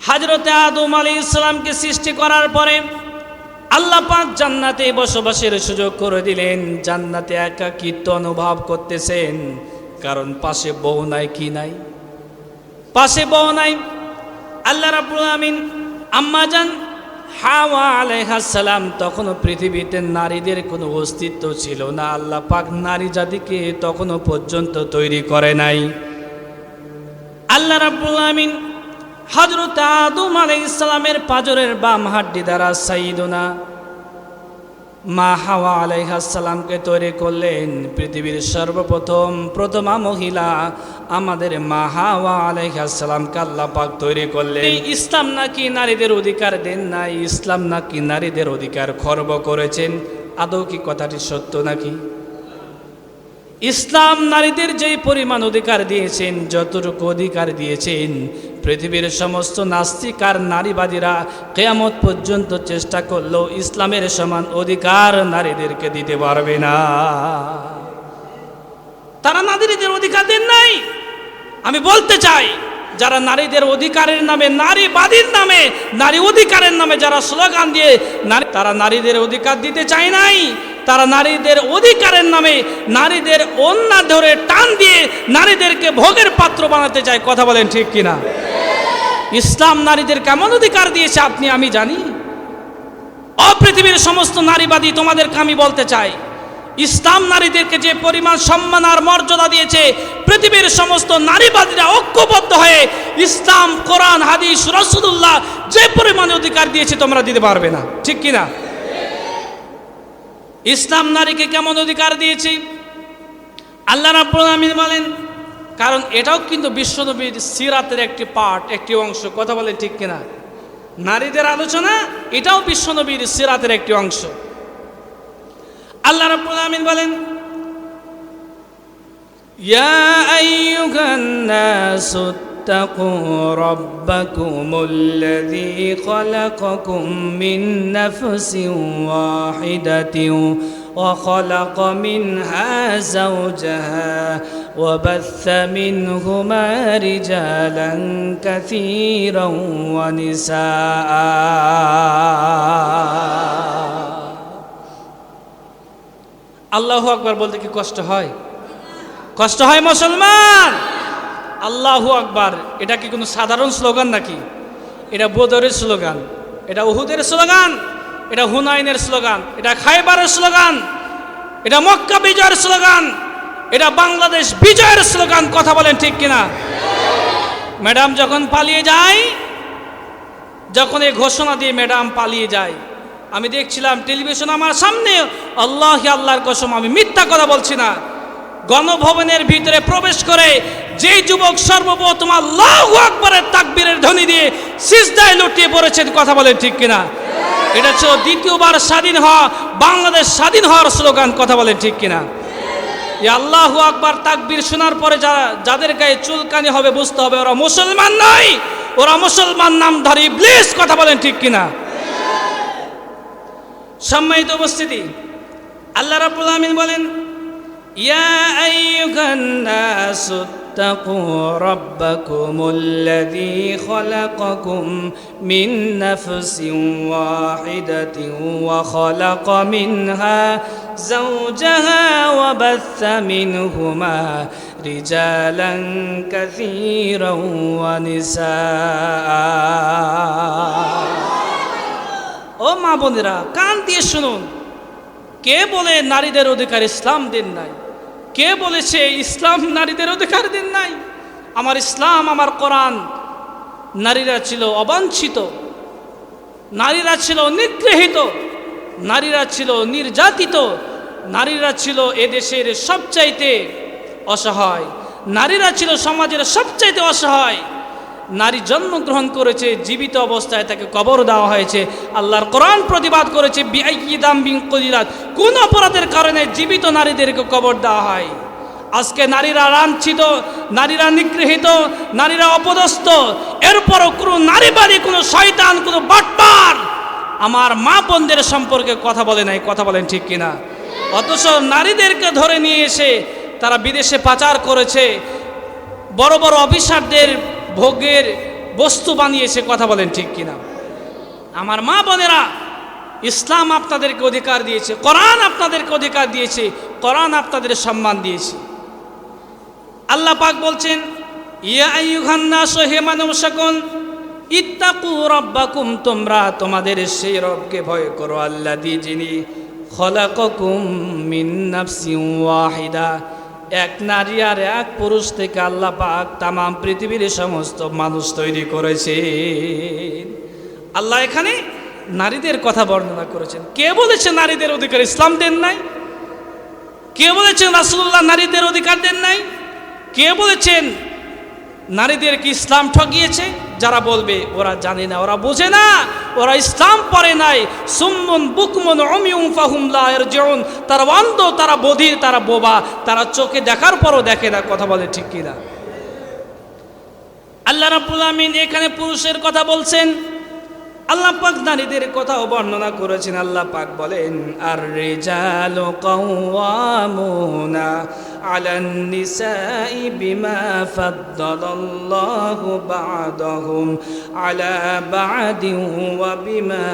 হযরতে আদম আলাইহিস সালামকে সৃষ্টি করার পরে আল্লাহ পাক জান্নাতে বসবাসের সুযোগ করে দিলেন। জান্নাতে একাকিত্ব অনুভব করতেছেন, কারণ পাশে বউ নাই। কি নাই? পাশে বউ নাই। আল্লাহ রাব্বুল আমিন আম্মা জান হাওয়া আলাইহিস সালাম তখনও পৃথিবীতে নারীদের কোনো অস্তিত্ব ছিল না। আল্লাহ পাক নারী জাতিকে তখনও পর্যন্ত তৈরি করে নাই। আল্লাহ রাব্বুল আমিন হযরত আদম আলাইহিস সালামের পাঁজরের বাম হাড্ডি দ্বারা সাইয়্যিদুনা মা হাওয়া আলাইহিস সালামকে তৈরি করলেন। পৃথিবীর প্রথমা মহিলা আমাদের মা হাওয়া আলাইহিস সালামকে আল্লাহ পাক তৈরি করলেন। ইসলাম নাকি নারীদের অধিকার দেন নাই, ইসলাম নাকি নারীদের অধিকার খর্ব করেছেন। আদৌ কি কথাটি সত্য নাকি? ইসলাম নারীদের যে পরিমাণ অধিকার দিয়েছেন, যতটুকু অধিকার দিয়েছেন, পৃথিবীর সমস্ত নাস্তিক আর নারীবাদীরা কিয়ামত পর্যন্ত চেষ্টা করলেও ইসলামের সমান অধিকার নারীদেরকে দিতে পারবে না। তারা নারীদের অধিকার দেন নাই। আমি বলতে চাই, যারা নারীদের অধিকারের নামে, নারীবাদীর নামে, নারী অধিকারের নামে যারা স্লোগান দিয়ে তারা নারীদের অধিকার দিতে চায় নাই। তারা নারীদের অধিকারের নামে নারীদের অন্যায় ধরে টান দিয়ে নারীদেরকে ভোগের পাত্র বানাতে চায়। কথা বলেন ঠিক কিনা? ইসলাম নারীদের কেমন অধিকার দিয়েছে আপনি আমি জানি। অপৃথিবীর সমস্ত নারীবাদী তোমাদেরকে আমি বলতে চাই, ইসলাম নারীদেরকে যে পরিমাণ সম্মান আর মর্যাদা দিয়েছে, পৃথিবীর সমস্ত নারীবাদীরা ঐক্যবদ্ধ হয়ে ইসলাম, কোরআন, হাদিস, রাসূলুল্লাহ যে পরিমাণ অধিকার দিয়েছে তোমরা দিতে পারবে না। ঠিক কিনা? ইসলাম নারীকে কেমন অধিকার দিয়েছে আল্লাহ রাব্বুল আমিন বলেন, কারণ এটাও কিন্তু বিশ্বনবীর সিরাতের একটি পার্ট, একটি অংশ। কথা বলেন ঠিক কিনা? নারীদের আলোচনা এটাও বিশ্বনবীর সিরাতের একটি অংশ। আল্লাহ রাব্বুল আমিন বলেন, ইয়া আইয়ুহান নাসু اتقوا ربكم الذي خلقكم من نفس واحدة وخلق منها زوجها وبث منهما رجالا كثيرا ونساء। আল্লাহু আকবার বলতে কি কষ্ট হয়? কষ্ট হয় মুসলমান? আল্লাহু আকবার এটা কি কোনো সাধারণ স্লোগান নাকি? এটা বদরের স্লোগান, এটা উহুদের স্লোগান, এটা হুনাইনের স্লোগান, এটা খায়বারের স্লোগান, এটা মক্কা বিজয়ের স্লোগান, এটা বাংলাদেশ বিজয়ের স্লোগান। কথা বলেন ঠিক কিনা? ম্যাডাম যখন পালিয়ে যায়, যখন এই ঘোষণা দিয়ে ম্যাডাম পালিয়ে যায়, আমি দেখছিলাম টেলিভিশন আমার সামনে, আল্লাহর কসম আমি মিথ্যা কথা বলছি না, গণভবনের ভিতরে প্রবেশ করে যে যুবক সর্বপ্রথম আল্লাহু আকবারের তাকবীরের ধ্বনি দিয়ে সিজদায় লুটিয়ে পড়েছেন। কথা বলেন ঠিক কিনা? এটা ছিল দ্বিতীয়বার স্বাধীন হওয়া, বাংলাদেশ স্বাধীন হওয়ার স্লোগান। কথা বলেন ঠিক কিনা? এই আল্লাহু আকবার তাকবীর শোনার পরে যাদের গায়ে চুলকানি হবে বুঝতে হবে ওরা মুসলমান নয়, ওরা মুসলমান নামধারী ইবলিস। কথা বলেন ঠিক কিনা? সম্মানিত উপস্থিতি, আল্লাহ রাব্বুল আমিন বলেন, ইয়া আইয়ুহান নাসু اتقوا ربكم الذي خلقكم من نفس واحدة وخلق منها زوجها وبث منهما رجالا كثيرا ونساء। ও মা বোনেরা, কান দিয়ে শুনুন, কে বলে নারীদের অধিকার ইসলাম দেন নাই? কে বলেছে ইসলাম নারীদের অধিকার দেন নাই? আমার ইসলাম, আমার কোরআন, নারীরা ছিল অবাঞ্ছিত, নারীরা ছিল নিগৃহীত, নারীরা ছিল নির্যাতিত, নারীরা ছিল এদেশের সবচাইতে অসহায়, নারীরা ছিল সমাজের সবচাইতে অসহায়। নারী জন্মগ্রহণ করেছে, জীবিত অবস্থায় তাকে কবর দেওয়া হয়েছে। আল্লাহর কোরআন প্রতিবাদ করেছে, বিআইয়ি দামবিন কুতিলাত, কোন অপরাধের কারণে জীবিত নারীদেরকে কবর দেওয়া হয়। আজকে নারীরা লাঞ্ছিত, নারীরা নিগৃহীত, নারীরা অপদস্থ, এরপরও কোনো নারীবাদী, কোনো শয়তান, কোনো বাটপার আমার মা বোনদের সম্পর্কে কথা বলে নাই। কথা বলেন ঠিক কিনা? অথচ নারীদেরকে ধরে নিয়ে এসে তারা বিদেশে পাচার করেছে, বড় বড় অফিসারদের বস্তু বানিয়েছে। কথা বলেন ঠিক কিনা? আমার মা বোনেরা, ইসলাম আপনাদেরকে অধিকার দিয়েছে, কোরআন আপনাদেরকে অধিকার দিয়েছে, কোরআন আপনাদের সম্মান দিয়েছে। আল্লাহ পাক বলছেন, ইয়া আইয়ুহান নাস, হে মানব সকল, ইত্তাকু রাব্বাকুম, তোমরা তোমাদের সেই রবকে ভয় করো, আল্লাযী, যিনি খলাকাকুম মিন নাফসিন ওয়াহিদা, এক নারী আর এক পুরুষ থেকে আল্লাহ পাক তাম পৃথিবীর সমস্ত মানুষ তৈরি করেছেন। আল্লাহ এখানে নারীদের কথা বর্ণনা করেছেন। কে বলেছে নারীদের অধিকার ইসলাম দেন নাই? কে বলেছেন রাসূলুল্লাহ নারীদের অধিকার দেন নাই? কে বলেছেন নারীদেরকে ইসলাম ঠকিয়েছে? যারা বলবে ওরা জানে না, ওরা বোঝে না, ওরা ইসলাম পড়ে নাই, সুম্মুন বুকমুন উমিয়ুন ফাহুম লা ইয়ারজিউন, তারা অন্ধ, তারা বধির, তারা বোবা, তারা চোখে দেখার পরও দেখে না। কথা বলে ঠিক কিনা? আল্লাহ রাব্বুল আমিন এখানে পুরুষের কথা বলছেন, আল্লাহ পাক নারীদের কথাও বর্ণনা করেছেন। আল্লাহ পাক বলেন, আর রিজালু কাওয়ামুনা আলান নিসাই বিমা ফাদ্দালাল্লাহু বা'দাহুম আলা বা'দিন ওয়া বিমা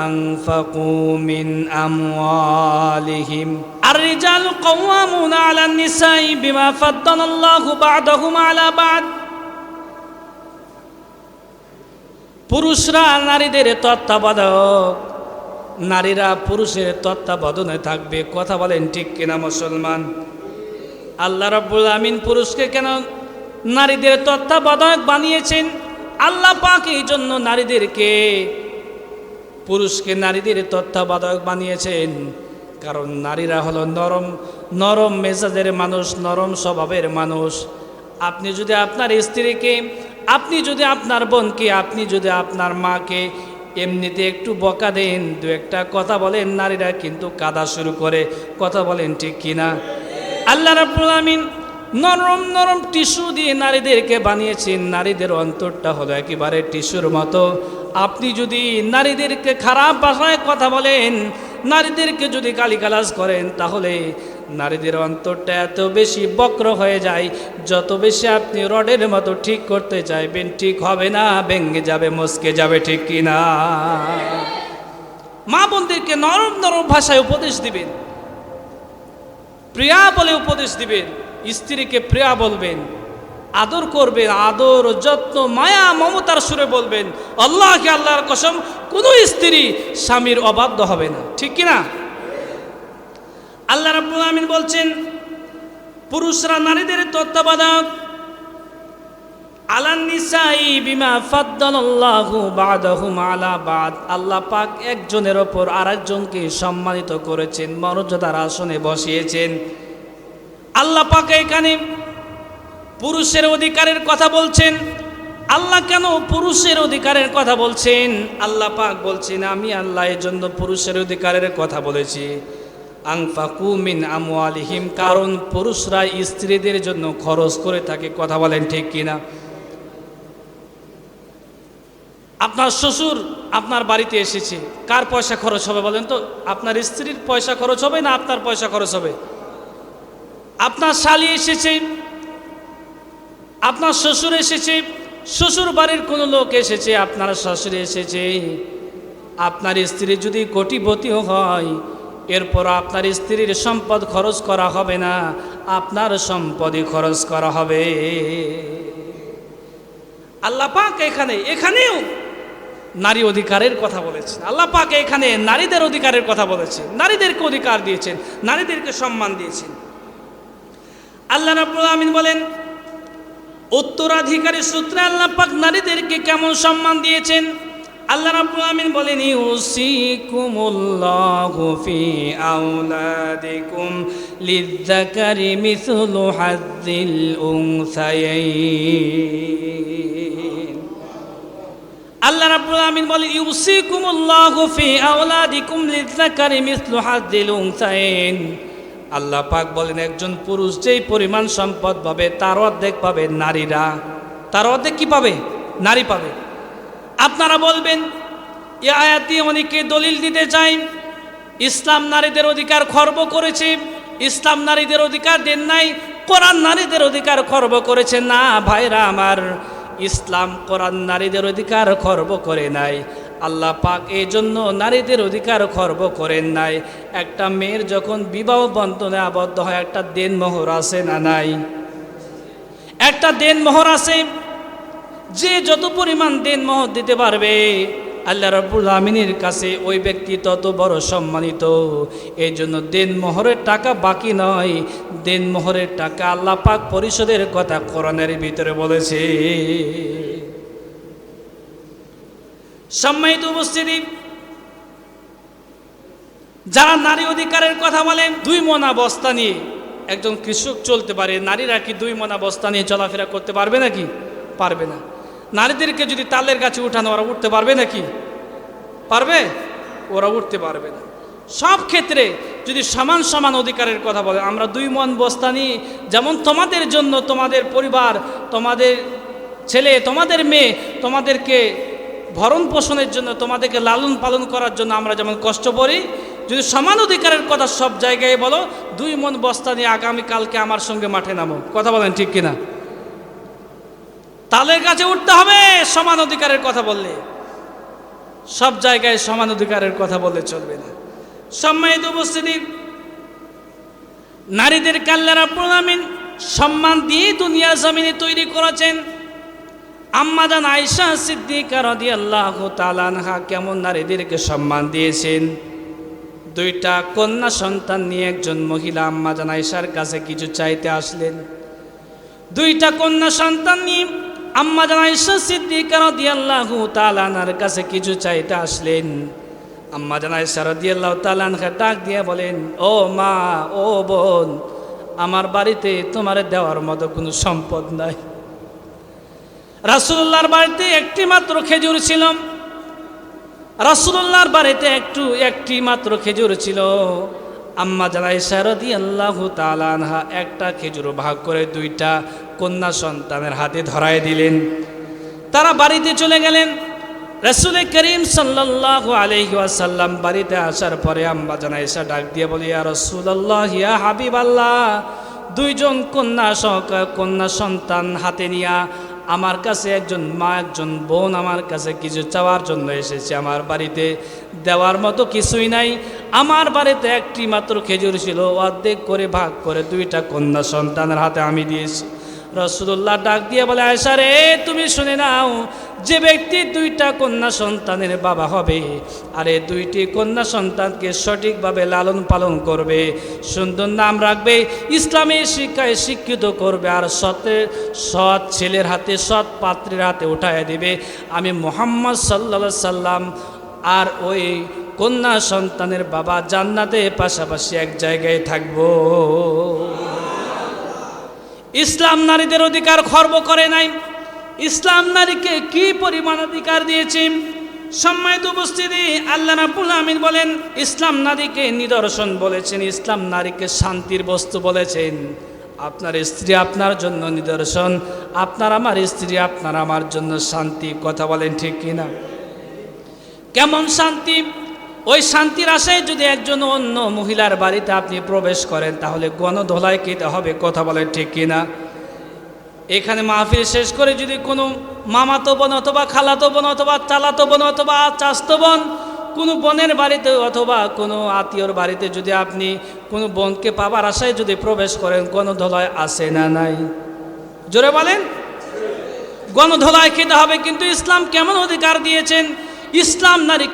আনফাকু মিন আমওয়ালিহিম। আর রিজালু কাওয়ামুনা আলান নিসাই বিমা ফাদ্দালাল্লাহু বা'দাহুম আলা বা'দ, পুরুষরা নারীদের তত্ত্বাবধায়ক, নারীরা পুরুষের তত্ত্বাবধানে থাকবে। কথা বলেন ঠিক কিনা মুসলমান? আল্লাহ রাব্বুল আমিন পুরুষকে কেন নারীদের তত্ত্বাবধায়ক বানিয়েছেন? আল্লাহ পাক এই জন্য পুরুষকে নারীদের তত্ত্বাবধায়ক বানিয়েছেন, কারণ নারীরা হলো নরম মেজাজের মানুষ, নরম স্বভাবের মানুষ। আপনি যদি আপনার স্ত্রীকে, আপনি যদি আপনার বোনকে, আপনি যদি আপনার মাকে এমনিতে একটু বকা দেন, দু একটা কথা বলেন, নারীরা কিন্তু কাঁদা শুরু করে। কথা বলেন ঠিক কিনা? আল্লাহ রাব্বুল আমিন নরম টিস্যু দিয়ে নারীদেরকে বানিয়েছেন। নারীদের অন্তরটা হলো একেবারে টিস্যুর মতো। আপনি যদি নারীদেরকে খারাপ ভাষায় কথা বলেন, নারীদেরকে যদি গালিগালাজ করেন, তাহলে নারীদের অন্তরটা এত বেশি বক্র হয়ে যায়, যত বেশি আপনি রডের মতো ঠিক করতে চাইবেন, ঠিক হবে না, ভেঙে যাবে, মস্কে যাবে। ঠিক কিনা? মা বোনদেরকে নরম ভাষায় উপদেশ দিবেন, প্রিয়া বলে উপদেশ দিবেন, স্ত্রীকে প্রিয়া বলবেন, আদর করবেন, আদর যত্ন মায়া মমতার সুরে বলবেন। আল্লাহকে আল্লাহর কসম, কোনো স্ত্রী স্বামীর অবাধ্য হবে না। ঠিক কিনা? আল্লাহ রাব্বুল আমিন বলছেন, পুরুষরা নারীদের তত্ত্বাবধায়ক, আলান নিসাই বিমা ফাদ্দালাল্লাহু বা'দাহুম আলা বা'দ, আল্লাহ পাক একজনের ওপর আরেকজনকে সম্মানিত করেছেন, মর্যাদার আসনে বসিয়েছেন। আল্লাহ পাক এখানে পুরুষের অধিকারের কথা বলছেন। আল্লাহ কেন পুরুষের অধিকারের কথা বলছেন? আল্লাহ পাক বলছেন, আমি আল্লাহ এর জন্য পুরুষের অধিকারের কথা বলেছি। আনফাকু মিন আমওয়ালিহিম, কারণ পুরুষরা স্ত্রীদের জন্য খরচ করে থাকে। কথা বলেন ঠিক কিনা? আপনার শ্বশুর আপনার বাড়িতে এসেছে, কার পয়সা খরচ হবে বলেন তো? আপনার স্ত্রীর পয়সা খরচ হবে না আপনার পয়সা খরচ হবে? আপনার শালী এসেছে, আপনার শ্বশুর এসেছে, শ্বশুর বাড়ির কোনো লোক এসেছে, আপনার শাশুড়ি এসেছে, আপনার স্ত্রী যদি কোটিপতিও হয়, এরপর আপনার স্ত্রীর সম্পদ খরচ করা হবে না, আপনার সম্পদই খরচ করা হবে। আল্লাহ পাক এখানেও নারী অধিকারের কথা বলেছেন। আল্লাহ পাক এখানে নারীদের অধিকারের কথা বলেছেন, নারীদেরকে অধিকার দিয়েছেন, নারীদেরকে সম্মান দিয়েছেন। আল্লাহ রাব্বুল আমিন বলেন, উত্তরাধিকারী সূত্রে আল্লাহ পাক নারীদেরকে কেমন সম্মান দিয়েছেন। আল্লাহ রাব্বুল আমিন বলেন, ইউসিকুমুল্লাহু ফি আওলাদিকুম লিযযাকারি মিসলু হাযযিল উনসায়াইন। আল্লাহ রাব্বুল আমিন বলেন, ইউসিকুমুল্লাহু ফি আওলাদিকুম লিযযাকারি মিসলু হাযযিল উনসায়াইন। আল্লাহ পাক বলেন, একজন পুরুষ যেই পরিমাণ সম্পদ পাবে, তার অর্ধেক পাবে নারীরা। তার অর্ধেক কি পাবে? নারী পাবে। আপনারা বলবেন, এই আয়াতে অনেকে দলিল দিতে চাই, ইসলাম নারীদের অধিকার খর্ব করেছে, ইসলাম নারীদের অধিকার দেন নাই, কোরআন নারীদের অধিকার খর্ব করেছে। না ভাইরা আমার, ইসলাম কোরআন নারীদের অধিকার খর্ব করে নাই। আল্লাহ পাক এই জন্য নারীদের অধিকার খর্ব করেন নাই। একটা মেয়ের যখন বিবাহ বন্ধনে আবদ্ধ হয় একটা দেনমোহর আছে না নাই? একটা দেনমোহর আছে। যে যত পরিমাণ দেনমোহর দিতে পারবে আল্লাহ রাব্বুল আমিনের কাছে ওই ব্যক্তি তত বড় সম্মানিত। এই জন্য দেনমোহরের টাকা বাকি নয়, দেনমোহরের টাকা আল্লাহ পাক পরিশোধের কথা কোরআনের ভিতরে বলেছে। সম্মানিত উপস্থিতি, যারা নারী অধিকারের কথা বলেন, 2 মণ বস্তা নিয়ে একজন কৃষক চলতে পারে, নারীরা কি 2 মণ বস্তা নিয়ে চলাফেরা করতে পারবে নাকি? পারবে না। নারীদেরকে যদি তালের গাছে উঠানো, ওরা উঠতে পারবে নাকি? পারবে? ওরা উঠতে পারবে না। সব ক্ষেত্রে যদি সমান সমান অধিকারের কথা বলে, আমরা 2 মণ বস্তা নিয়ে, যেমন তোমাদের জন্য, তোমাদের পরিবার, তোমাদের ছেলে, তোমাদের মেয়ে, তোমাদেরকে ভরণ পোষণের জন্য, তোমাদেরকে লালন পালন করার জন্য আমরা যেমন কষ্ট করি, যদি সমান অধিকারের কথা সব জায়গায় বলো, 2 মণ বস্তা নিয়ে আগামীকালকে আমার সঙ্গে মাঠে নামো। কথা বলেন ঠিক কিনা? তালের কাছে উঠতে হবে সমান অধিকারের কথা বললে। সব জায়গায় সমান অধিকারের কথা বললে চলবে না। সম্মানিত উপস্থিতি, নারীদেরকে আল্লাহ রাব্বুল আমিন সম্মান দিয়ে দুনিয়ার জমিনে তৈরি করেছেন। আম্মা জান আয়েশা সিদ্দিকা রাদিয়াল্লাহু তাআলা আনহা কেমন নারীদেরকে সম্মান দিয়েছেন। 2টা কন্যা সন্তান নিয়ে একজন মহিলা আম্মা জান আয়েশার কাছে কিছু চাইতে আসলেন। 2টা কন্যা সন্তান নিয়ে আম্মা জান আয়েশা সিদ্দিকা রাদিয়াল্লাহু তাআলা আনহার কাছে কিছু চাইতে আসলেন। আম্মা জান আয়েশা রাদিয়াল্লাহু তাআলা আনহা ডাক দিয়ে বলেন, ও মা, ও বোন, আমার বাড়িতে তোমার দেওয়ার মতো কোনো সম্পদ নাই। রাসূলুল্লাহর বাড়িতে একটি মাত্র খেজুর ছিল। রাসূলুল্লাহর বাড়িতে একটি মাত্র খেজুর ছিল। আম্মা জান আয়েশা রাদিয়াল্লাহু তাআলা আনহা একটা খেজুর ভাগ করে 2টা কন্যা সন্তানের হাতে ধরায় দিলেন। তারা বাড়িতে চলে গেলেন। রাসূল করিম সাল্লাল্লাহু আলাইহি ওয়াসাল্লাম বাড়িতে আসার পরে আম্মা জান আয়েশা ডাক দিয়ে বলে, ইয়া রাসূলুল্লাহ, ইয়া হাবিবাল্লাহ, 2জন কন্যা সন্তান হাতে নিয়া আমার কাছে একজন মা, একজন বোন আমার কাছে কিছু চাওয়ার জন্য এসেছে। আমার বাড়িতে দেওয়ার মতো কিছুই নাই। আমার বাড়িতে একটি মাত্র খেজুর ছিল, অর্ধেক করে ভাগ করে 2টা কন্যা সন্তানের হাতে আমি দিয়েছি। রাসূলুল্লাহ ডাক দিয়ে বলে, আয়েশা রে, তুমি শুনে নাও, যে ব্যক্তি 2টা কন্যা সন্তানের বাবা হবে আর এই 2টি কন্যা সন্তানকে সঠিকভাবে লালন পালন করবে, সুন্দর নাম রাখবে, ইসলামের শিক্ষায় শিক্ষিত করবে, আর সৎ ছেলের হাতে, সৎ পাত্রের হাতে উঠায় দিবে, আমি মুহাম্মদ সাল্লাল্লাহু আলাইহি সাল্লাম আর ওই কন্যা সন্তানের বাবা জান্নাতে পাশাপাশি এক জায়গায় থাকবো। ইসলাম নারীদের অধিকার খর্ব করে নাই। ইসলাম নারীকে কি পরিমাণ অধিকার দিয়েছে। সম্মানিত উপস্থিতি, আল্লাহ রাব্বুল আমিন বলেন, ইসলাম নারীকে নিদর্শন বলেছেন, ইসলাম নারীকে শান্তির বস্তু বলেছেন। আপনার স্ত্রী আপনার জন্য নিদর্শন, আপনার আমার স্ত্রী আপনার আমার জন্য শান্তি। কথা বলেন ঠিক কিনা? কেমন শান্তি? ওই শান্তির আশায় যদি একজন অন্য মহিলার বাড়িতে আপনি প্রবেশ করেন, তাহলে গণধোলাই খেতে হবে। কথা বলেন ঠিক কিনা? এখানে মাহফিল শেষ করে যদি কোনো মামাতো বোন অথবা খালাতো বোন অথবা চালাতো বোন অথবা চাচতো বোন কোনো বোনের বাড়িতে অথবা কোনো আত্মীয়র বাড়িতে যদি আপনি কোনো বোনকে পাবার আশায় যদি প্রবেশ করেন, গণধোলাই আছে না নাই? জোরে বলেন। গণধোলাই খেতে হবে। কিন্তু ইসলাম কেমন অধিকার দিয়েছেন? ইসলাম নারী